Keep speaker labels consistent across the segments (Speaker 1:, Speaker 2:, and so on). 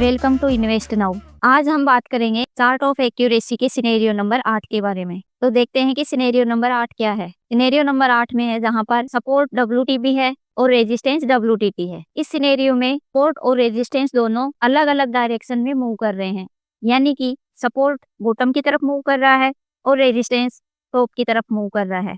Speaker 1: Welcome to invest now. आज हम बात करेंगे चार्ट ऑफ एक्यूरेसी के सिनेरियो नंबर 8 के बारे में। तो देखते हैं कि सिनेरियो नंबर 8 क्या है। सिनेरियो नंबर 8 में है जहां पर सपोर्ट WTB है और रेजिस्टेंस WTT है। इस सिनेरियो में सपोर्ट और रेजिस्टेंस दोनों अलग अलग डायरेक्शन में मूव कर रहे हैं, यानी कि सपोर्ट बॉटम की तरफ मूव कर रहा है और रेजिस्टेंस टॉप की तरफ मूव कर रहा है।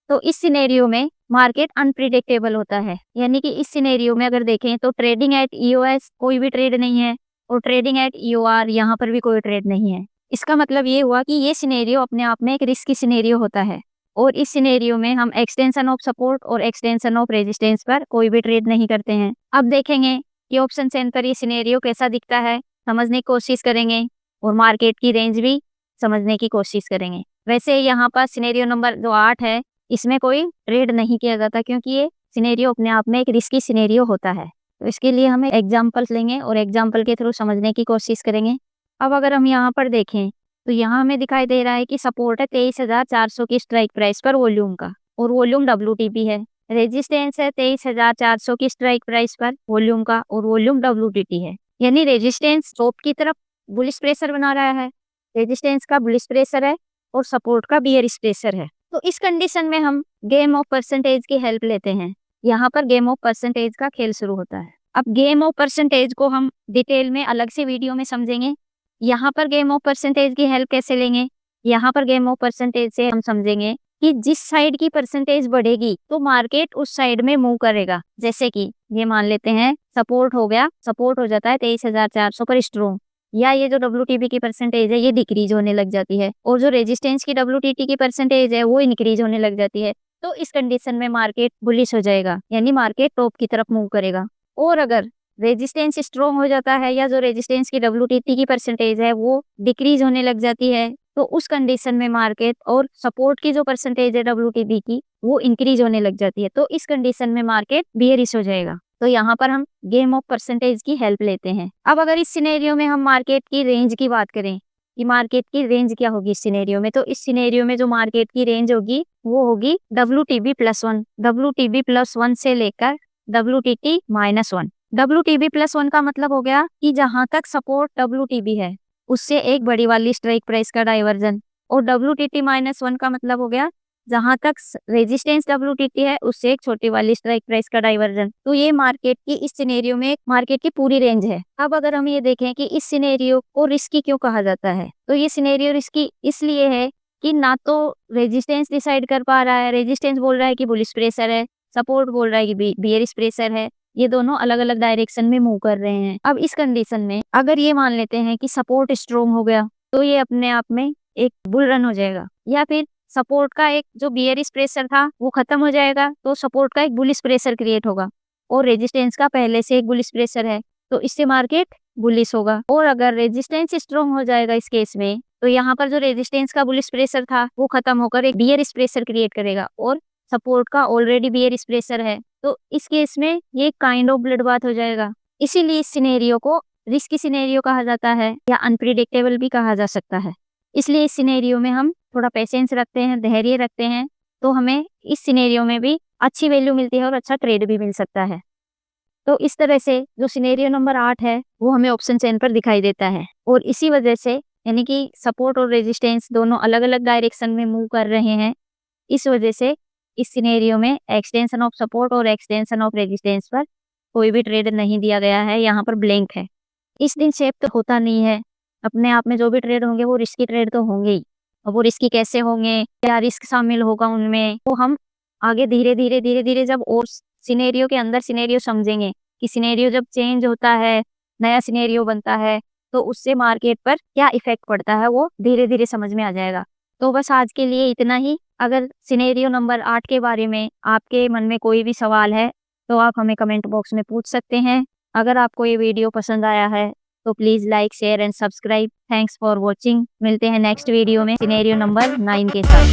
Speaker 1: तो इस सिनेरियो में मार्केट अनप्रिडिक्टेबल होता है, यानी कि इस सिनेरियो में अगर देखें तो ट्रेडिंग एट EOS कोई भी ट्रेड नहीं है और ट्रेडिंग एट EOR यहाँ पर भी कोई ट्रेड नहीं है। इसका मतलब ये हुआ कि ये सिनेरियो अपने आप में एक रिस्की सिनेरियो होता है और इस सिनेरियो में हम एक्सटेंशन ऑफ सपोर्ट और एक्सटेंशन ऑफ रेजिस्टेंस पर कोई भी ट्रेड नहीं करते हैं। अब देखेंगे कि ऑप्शन चेन पर ये सिनेरियो कैसा दिखता है, समझने की कोशिश करेंगे और मार्केट की रेंज भी समझने की कोशिश करेंगे। वैसे यहाँ पर सिनेरियो नंबर जो 8 है इसमें कोई ट्रेड नहीं किया जाता, क्योंकि ये सिनेरियो अपने आप में एक रिस्की सिनेरियो होता है। तो इसके लिए हम एग्जाम्पल्स लेंगे और एग्जाम्पल के थ्रू समझने की कोशिश करेंगे। अब अगर हम यहाँ पर देखें तो यहाँ हमें दिखाई दे रहा है कि सपोर्ट है 23,400 की स्ट्राइक प्राइस पर वॉल्यूम का और वॉल्यूम WTP है। रेजिस्टेंस है 23,400 की स्ट्राइक प्राइस पर वॉल्यूम का और वॉल्यूम WTT है। यानी रेजिस्टेंस टॉप की तरफ बुलिश प्रेशर बना रहा है, रेजिस्टेंस का बुलिश प्रेशर है और सपोर्ट का बियरिश प्रेशर है। तो इस कंडीशन में हम गेम ऑफ परसेंटेज की हेल्प लेते हैं। यहाँ पर गेम ऑफ परसेंटेज का खेल शुरू होता है। अब गेम ऑफ परसेंटेज को हम डिटेल में अलग से वीडियो में समझेंगे। यहाँ पर गेम ऑफ परसेंटेज की हेल्प कैसे लेंगे, यहाँ पर गेम ऑफ परसेंटेज से हम समझेंगे कि जिस साइड की परसेंटेज बढ़ेगी तो मार्केट उस साइड में मूव करेगा। जैसे कि ये मान लेते हैं सपोर्ट हो गया, सपोर्ट हो जाता है 23,400 पर स्ट्रॉन्ग, या ये जो WTP की परसेंटेज है ये डिक्रीज होने लग जाती है और जो रेजिस्टेंस की WTT की परसेंटेज है वो इंक्रीज होने लग जाती है। तो इस कंडीशन में मार्केट बुलिश हो जाएगा, यानी मार्केट टॉप की तरफ मूव करेगा। और अगर रेजिस्टेंस स्ट्रॉन्ग हो जाता है या जो रेजिस्टेंस की WTT की परसेंटेज है वो डिक्रीज होने लग जाती है, तो उस कंडीशन में मार्केट और सपोर्ट की जो परसेंटेज है WTP की वो इंक्रीज होने लग जाती है। तो इस कंडीशन में मार्केट बियरिश हो जाएगा। तो यहाँ पर हम गेम ऑफ परसेंटेज की हेल्प लेते हैं। अब अगर इस सिनेरियो में हम मार्केट की रेंज की बात करें कि मार्केट की रेंज क्या होगी इस सिनेरियो में, तो इस सिनेरियो में जो मार्केट की रेंज होगी वो होगी WTB+1, WTB+1 से लेकर WTT-1। WTB+1 का मतलब हो गया कि जहां तक सपोर्ट WTB है उससे एक बड़ी वाली स्ट्राइक प्राइस का डाइवर्जन, और WTT-1 का मतलब हो गया जहां तक रेजिस्टेंस WTT है उससे एक छोटी वाली स्ट्राइक प्राइस का डाइवर्जन। तो ये मार्केट की इस सिनेरियो में मार्केट की पूरी रेंज है। अब अगर हम ये देखें कि इस सिनेरियो को रिस्की क्यों कहा जाता है, तो ये सिनेरियो रिस्की इसलिए है कि ना तो रेजिस्टेंस डिसाइड कर पा रहा है, रेजिस्टेंस बोल रहा है कि बुलिश प्रेशर है, सपोर्ट बोल रहा है कि बियरिश प्रेशर है, ये दोनों अलग अलग डायरेक्शन में मूव कर रहे हैं। अब इस कंडीशन में अगर ये मान लेते हैं कि सपोर्ट स्ट्रॉन्ग हो गया तो ये अपने आप में एक बुल रन हो जाएगा, या फिर सपोर्ट का एक जो बियरिश प्रेशर था वो खत्म हो जाएगा तो सपोर्ट का एक बुलिश प्रेशर क्रिएट होगा, और रेजिस्टेंस का पहले से एक बुलिश प्रेशर है तो इससे मार्केट बुलिश होगा। और अगर रेजिस्टेंस स्ट्रॉन्ग हो जाएगा इस केस में तो यहाँ पर जो रेजिस्टेंस का बुलिश प्रेशर था वो खत्म होकर एक बियरिश प्रेशर क्रिएट करेगा, और सपोर्ट का ऑलरेडी बियरिश प्रेशर है तो इस केस में ये काइंड ऑफ ब्लडबाथ हो जाएगा। इसीलिए इस सिनेरियो को रिस्की सिनेरियो कहा जाता है या अनप्रिडिक्टेबल भी कहा जा सकता है। इसलिए इस सिनेरियो में हम थोड़ा पेशेंस रखते हैं, धैर्य रखते हैं, तो हमें इस सिनेरियो में भी अच्छी वैल्यू मिलती है और अच्छा ट्रेड भी मिल सकता है। तो इस तरह से जो सिनेरियो नंबर 8 है वो हमें ऑप्शन चेन पर दिखाई देता है, और इसी वजह से यानी कि सपोर्ट और रेजिस्टेंस दोनों अलग अलग डायरेक्शन में मूव कर रहे हैं, इस वजह से इस सिनेरियो में एक्सटेंशन ऑफ सपोर्ट और एक्सटेंशन ऑफ रेजिस्टेंस पर कोई भी ट्रेड नहीं दिया गया है, यहाँ पर ब्लैंक है। इस दिन शेप तो होता नहीं है, अपने आप में जो भी ट्रेड होंगे वो रिस्की ट्रेड तो होंगे ही, और वो रिस्की कैसे होंगे, क्या रिस्क शामिल होगा उनमें, वो हम आगे धीरे धीरे जब और सिनेरियो के अंदर सिनेरियो समझेंगे कि सिनेरियो जब चेंज होता है, नया सिनेरियो बनता है, तो उससे मार्केट पर क्या इफेक्ट पड़ता है वो धीरे धीरे समझ में आ जाएगा। तो बस आज के लिए इतना ही। अगर सिनेरियो नंबर 8 के बारे में आपके मन में कोई भी सवाल है तो आप हमें कमेंट बॉक्स में पूछ सकते हैं। अगर आपको ये वीडियो पसंद आया है तो please like, share and subscribe. Thanks for watching. मिलते हैं नेक्स्ट वीडियो में सिनेरियो नंबर 9 के साथ।